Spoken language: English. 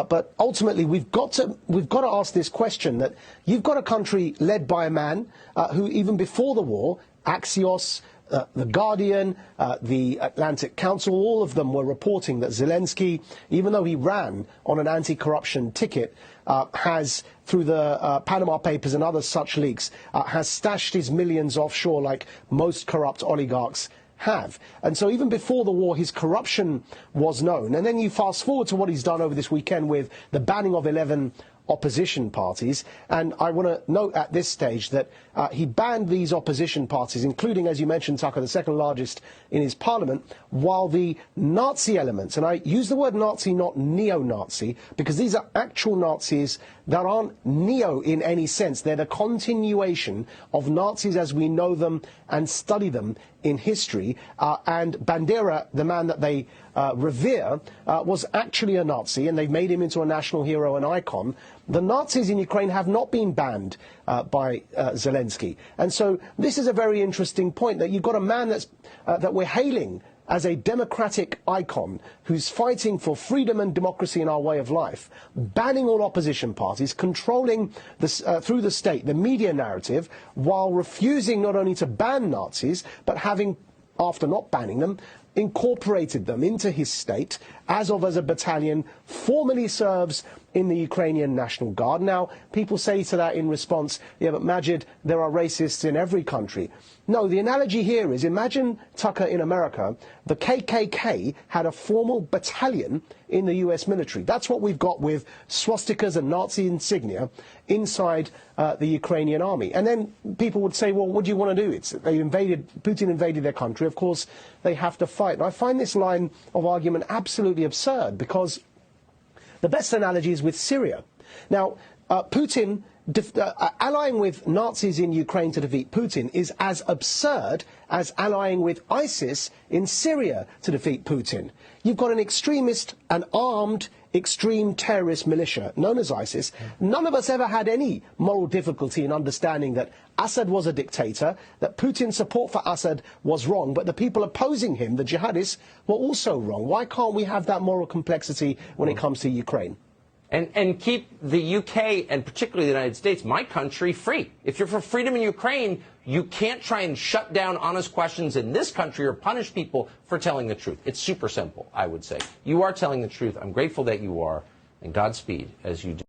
But ultimately, we've got to ask this question: that you've got a country led by a man who, even before the war, Axios, The Guardian, the Atlantic Council, all of them were reporting that Zelensky, even though he ran on an anti-corruption ticket, has, through the Panama Papers and other such leaks, has stashed his millions offshore like most corrupt oligarchs have. And so even before the war, his corruption was known. And then you fast forward to what he's done over this weekend with the banning of 11 opposition parties, and I want to note at this stage that he banned these opposition parties, including, as you mentioned, Tucker, the second largest in his parliament, while the Nazi elements, and I use the word Nazi, not neo-Nazi, because these are actual Nazis that aren't neo in any sense. They're the continuation of Nazis as we know them and study them in history, and Bandera, the man that they revere, was actually a Nazi, and they've made him into a national hero and icon. The Nazis in Ukraine have not been banned by Zelensky. And so this is a very interesting point, that you've got a man that we're hailing as a democratic icon who's fighting for freedom and democracy in our way of life, banning all opposition parties, controlling this, through the state the media narrative, while refusing not only to ban Nazis, but having, after not banning them, incorporated them into his state, as a battalion, formally serves in the Ukrainian National Guard. Now, people say to that in response, yeah, but Majid, there are racists in every country. No, the analogy here is, imagine, Tucker, in America, the KKK had a formal battalion in the US military. That's what we've got with swastikas and Nazi insignia inside the Ukrainian army. And then people would say, well, what do you want to do? Putin invaded their country. Of course, they have to fight. And I find this line of argument absolutely absurd, because the best analogy is with Syria. Now, Putin allying with Nazis in Ukraine to defeat Putin is as absurd as allying with ISIS in Syria to defeat Putin. You've got an extremist, an armed, extreme terrorist militia known as ISIS. None of us ever had any moral difficulty in understanding that Assad was a dictator, that Putin's support for Assad was wrong, but the people opposing him, the jihadists, were also wrong. Why can't we have that moral complexity when it comes to Ukraine? And keep the UK, and particularly the United States, my country, free. If you're for freedom in Ukraine, you can't try and shut down honest questions in this country or punish people for telling the truth. It's super simple, I would say. You are telling the truth. I'm grateful that you are, and Godspeed as you do.